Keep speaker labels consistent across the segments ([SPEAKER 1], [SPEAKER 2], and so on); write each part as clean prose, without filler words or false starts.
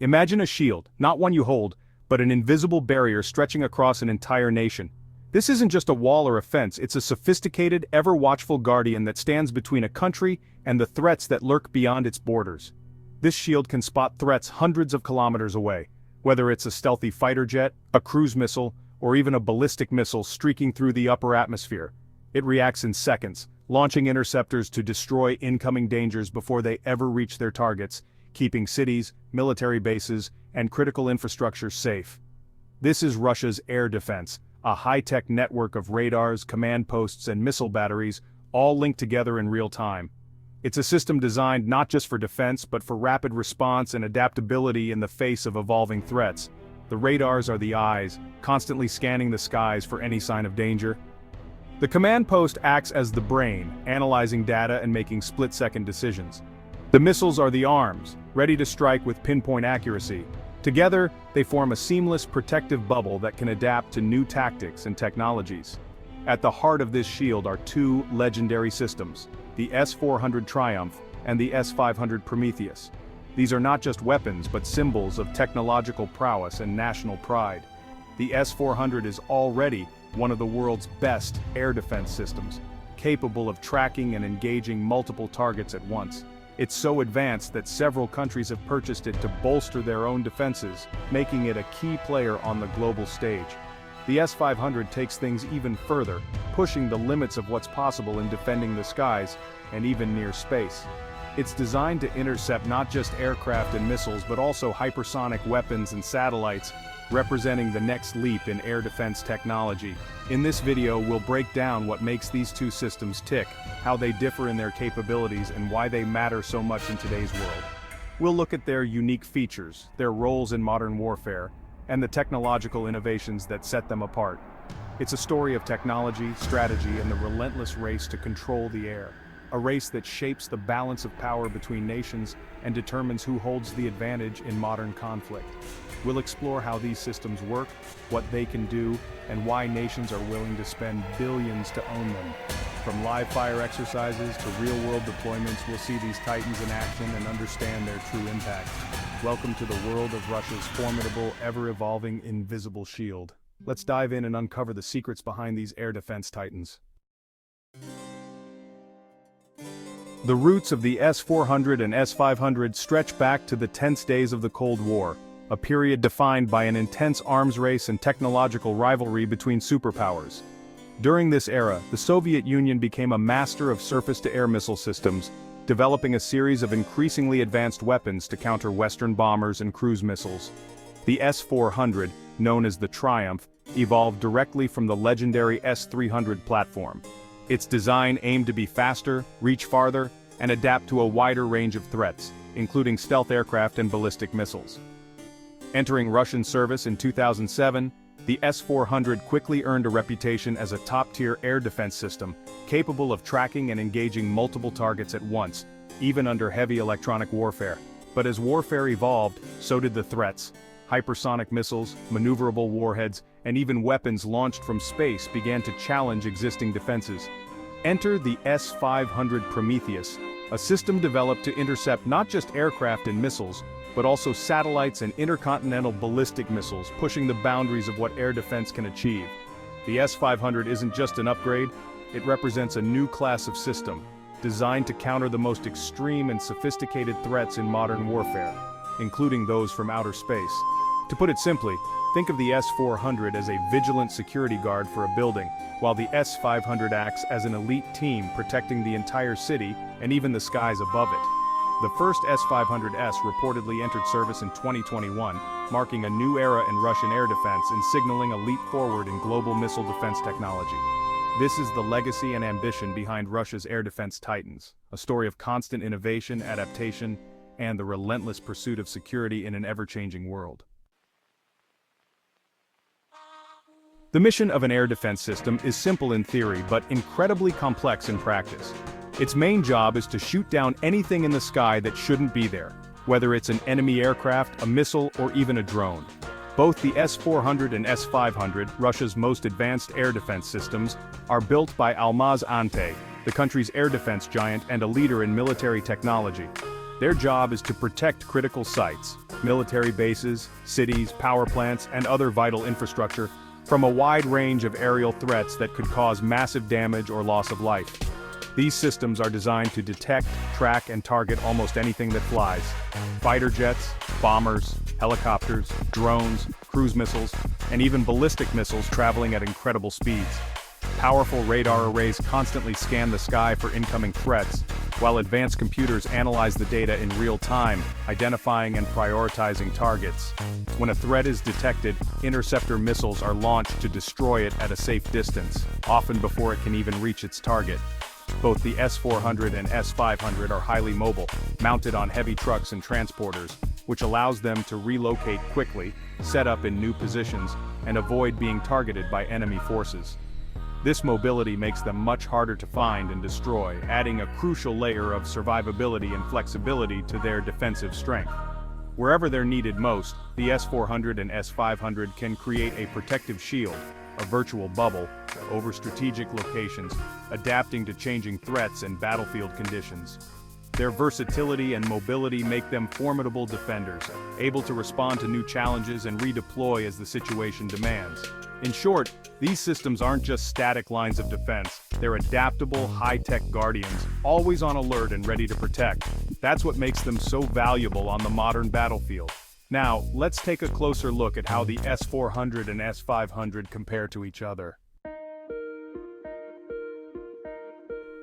[SPEAKER 1] Imagine a shield, not one you hold, but an invisible barrier stretching across an entire nation. This isn't just a wall or a fence, it's a sophisticated, ever-watchful guardian that stands between a country and the threats that lurk beyond its borders. This shield can spot threats hundreds of kilometers away, whether it's a stealthy fighter jet, a cruise missile, or even a ballistic missile streaking through the upper atmosphere. It reacts in seconds, launching interceptors to destroy incoming dangers before they ever reach their targets, keeping cities, military bases, and critical infrastructure safe. This is Russia's air defense, a high-tech network of radars, command posts, and missile batteries, all linked together in real time. It's a system designed not just for defense but for rapid response and adaptability in the face of evolving threats. The radars are the eyes, constantly scanning the skies for any sign of danger. The command post acts as the brain, analyzing data and making split-second decisions. The missiles are the arms, ready to strike with pinpoint accuracy. Together, they form a seamless protective bubble that can adapt to new tactics and technologies. At the heart of this shield are two legendary systems, the S-400 Triumph and the S-500 Prometheus. These are not just weapons but symbols of technological prowess and national pride. The S-400 is already one of the world's best air defense systems, capable of tracking and engaging multiple targets at once. It's so advanced that several countries have purchased it to bolster their own defenses, making it a key player on the global stage. The S-500 takes things even further, pushing the limits of what's possible in defending the skies, and even near space. It's designed to intercept not just aircraft and missiles but also hypersonic weapons and satellites, representing the next leap in air defense technology. In this video, we'll break down what makes these two systems tick, how they differ in their capabilities, and why they matter so much in today's world. We'll look at their unique features, their roles in modern warfare, and the technological innovations that set them apart. It's a story of technology, strategy, and the relentless race to control the air. A race that shapes the balance of power between nations and determines who holds the advantage in modern conflict. We'll explore how these systems work, what they can do, and why nations are willing to spend billions to own them. From live-fire exercises to real-world deployments, we'll see these titans in action and understand their true impact. Welcome to the world of Russia's formidable, ever-evolving, invisible shield. Let's dive in and uncover the secrets behind these air defense titans. The roots of the S-400 and S-500 stretch back to the tense days of the Cold War, a period defined by an intense arms race and technological rivalry between superpowers. During this era, the Soviet Union became a master of surface-to-air missile systems, developing a series of increasingly advanced weapons to counter Western bombers and cruise missiles. The S-400, known as the Triumph, evolved directly from the legendary S-300 platform. Its design aimed to be faster, reach farther, and adapt to a wider range of threats, including stealth aircraft and ballistic missiles. Entering Russian service in 2007, the S-400 quickly earned a reputation as a top-tier air defense system, capable of tracking and engaging multiple targets at once, even under heavy electronic warfare. But as warfare evolved, so did the threats. Hypersonic missiles, maneuverable warheads, and even weapons launched from space began to challenge existing defenses. Enter the S-500 Prometheus, a system developed to intercept not just aircraft and missiles, but also satellites and intercontinental ballistic missiles, pushing the boundaries of what air defense can achieve. The S-500 isn't just an upgrade, it represents a new class of system, designed to counter the most extreme and sophisticated threats in modern warfare, including those from outer space. To put it simply, think of the S-400 as a vigilant security guard for a building, while the S-500 acts as an elite team protecting the entire city and even the skies above it. The first S-500S reportedly entered service in 2021, marking a new era in Russian air defense and signaling a leap forward in global missile defense technology. This is the legacy and ambition behind Russia's air defense titans, a story of constant innovation, adaptation, and the relentless pursuit of security in an ever-changing world. The mission of an air defense system is simple in theory but incredibly complex in practice. Its main job is to shoot down anything in the sky that shouldn't be there, whether it's an enemy aircraft, a missile, or even a drone. Both the S-400 and S-500, Russia's most advanced air defense systems, are built by Almaz-Antey, the country's air defense giant and a leader in military technology. Their job is to protect critical sites, military bases, cities, power plants, and other vital infrastructure, from a wide range of aerial threats that could cause massive damage or loss of life. These systems are designed to detect, track, and target almost anything that flies. Fighter jets, bombers, helicopters, drones, cruise missiles, and even ballistic missiles traveling at incredible speeds. Powerful radar arrays constantly scan the sky for incoming threats, while advanced computers analyze the data in real time, identifying and prioritizing targets. When a threat is detected, interceptor missiles are launched to destroy it at a safe distance, often before it can even reach its target. Both the S-400 and S-500 are highly mobile, mounted on heavy trucks and transporters, which allows them to relocate quickly, set up in new positions, and avoid being targeted by enemy forces. This mobility makes them much harder to find and destroy, adding a crucial layer of survivability and flexibility to their defensive strength. Wherever they're needed most, the S-400 and S-500 can create a protective shield, a virtual bubble, over strategic locations, adapting to changing threats and battlefield conditions. Their versatility and mobility make them formidable defenders, able to respond to new challenges and redeploy as the situation demands. In short, these systems aren't just static lines of defense, they're adaptable, high-tech guardians, always on alert and ready to protect. That's what makes them so valuable on the modern battlefield. Now, let's take a closer look at how the S-400 and S-500 compare to each other.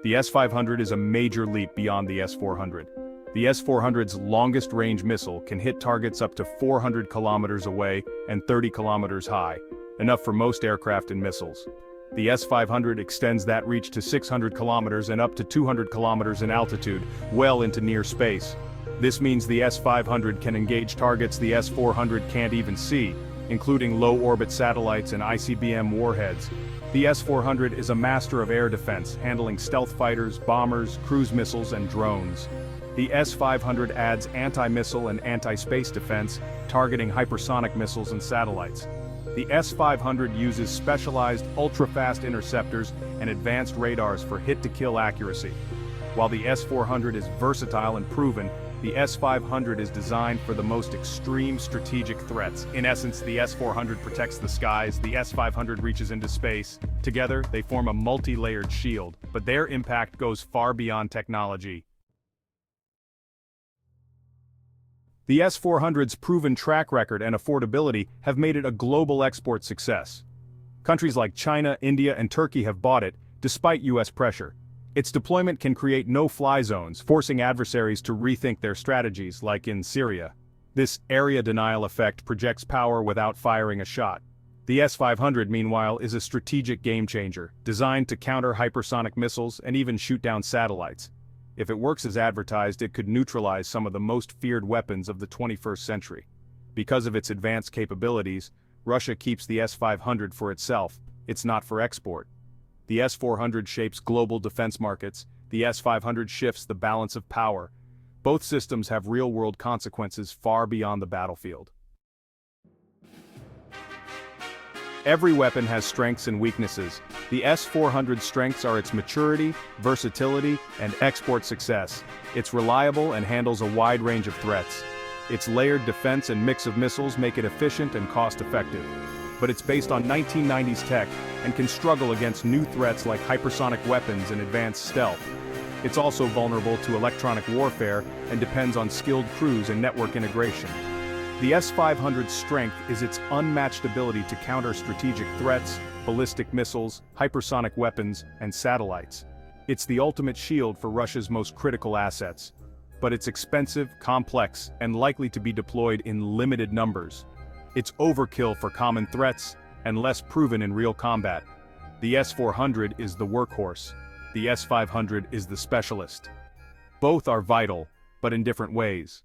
[SPEAKER 1] The S-500 is a major leap beyond the S-400. The S-400's longest-range missile can hit targets up to 400 kilometers away and 30 kilometers high, enough for most aircraft and missiles. The S-500 extends that reach to 600 kilometers and up to 200 kilometers in altitude, well into near space. This means the S-500 can engage targets the S-400 can't even see, including low-orbit satellites and ICBM warheads. The S-400 is a master of air defense, handling stealth fighters, bombers, cruise missiles, and drones. The S-500 adds anti-missile and anti-space defense, targeting hypersonic missiles and satellites. The S-500 uses specialized ultra-fast interceptors and advanced radars for hit-to-kill accuracy. While the S-400 is versatile and proven, the S-500 is designed for the most extreme strategic threats. In essence, the S-400 protects the skies, the S-500 reaches into space. Together, they form a multi-layered shield, but their impact goes far beyond technology. The S-400's proven track record and affordability have made it a global export success. Countries like China, India, and Turkey have bought it, despite US pressure. Its deployment can create no-fly zones, forcing adversaries to rethink their strategies, like in Syria. This area denial effect projects power without firing a shot. The S-500, meanwhile, is a strategic game-changer, designed to counter hypersonic missiles and even shoot down satellites. If it works as advertised, it could neutralize some of the most feared weapons of the 21st century. Because of its advanced capabilities, Russia keeps the S-500 for itself. It's not for export. The S-400 shapes global defense markets, the S-500 shifts the balance of power. Both systems have real-world consequences far beyond the battlefield. Every weapon has strengths and weaknesses. The S-400's strengths are its maturity, versatility, and export success. It's reliable and handles a wide range of threats. Its layered defense and mix of missiles make it efficient and cost-effective. But it's based on 1990s tech and can struggle against new threats like hypersonic weapons and advanced stealth. It's also vulnerable to electronic warfare and depends on skilled crews and network integration. The S-500's strength is its unmatched ability to counter strategic threats, ballistic missiles, hypersonic weapons, and satellites. It's the ultimate shield for Russia's most critical assets. But it's expensive, complex, and likely to be deployed in limited numbers. It's overkill for common threats, and less proven in real combat. The S-400 is the workhorse. The S-500 is the specialist. Both are vital, but in different ways.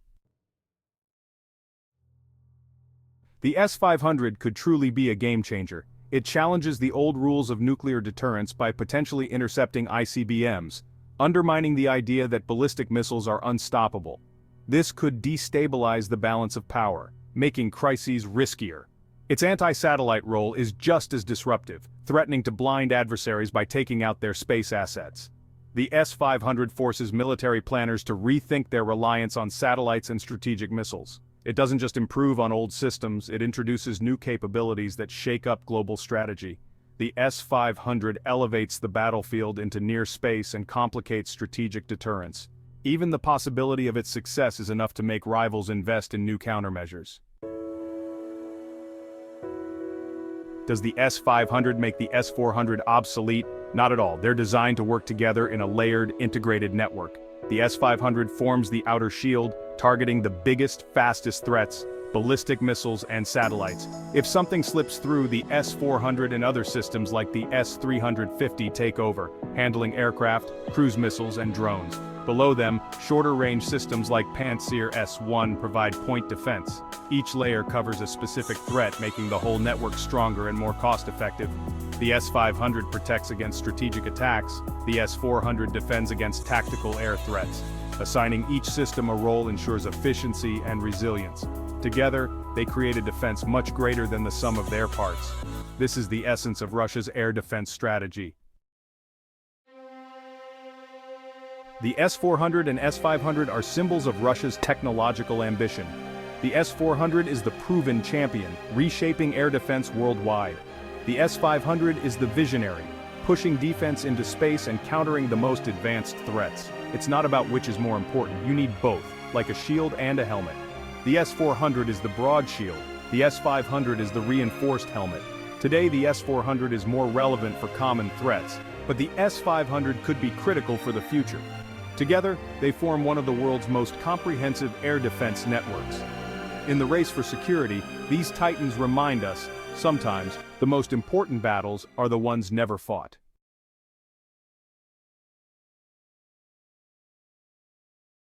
[SPEAKER 1] The S-500 could truly be a game-changer. It challenges the old rules of nuclear deterrence by potentially intercepting ICBMs, undermining the idea that ballistic missiles are unstoppable. This could destabilize the balance of power, making crises riskier. Its anti-satellite role is just as disruptive, threatening to blind adversaries by taking out their space assets. The S-500 forces military planners to rethink their reliance on satellites and strategic missiles. It doesn't just improve on old systems, it introduces new capabilities that shake up global strategy. The S-500 elevates the battlefield into near space and complicates strategic deterrence. Even the possibility of its success is enough to make rivals invest in new countermeasures. Does the S-500 make the S-400 obsolete? Not at all. They're designed to work together in a layered, integrated network. The S-500 forms the outer shield, targeting the biggest, fastest threats, ballistic missiles and satellites. If something slips through, the S-400 and other systems like the S-350 take over, handling aircraft, cruise missiles and drones. Below them, shorter-range systems like Pantsir S-1 provide point defense. Each layer covers a specific threat, making the whole network stronger and more cost-effective. The S-500 protects against strategic attacks, the S-400 defends against tactical air threats. Assigning each system a role ensures efficiency and resilience. Together, they create a defense much greater than the sum of their parts. This is the essence of Russia's air defense strategy. The S-400 and S-500 are symbols of Russia's technological ambition. The S-400 is the proven champion, reshaping air defense worldwide. The S-500 is the visionary, pushing defense into space and countering the most advanced threats. It's not about which is more important, you need both, like a shield and a helmet. The S-400 is the broad shield, the S-500 is the reinforced helmet. Today the S-400 is more relevant for common threats, but the S-500 could be critical for the future. Together, they form one of the world's most comprehensive air defense networks. In the race for security, these titans remind us, sometimes, the most important battles are the ones never fought.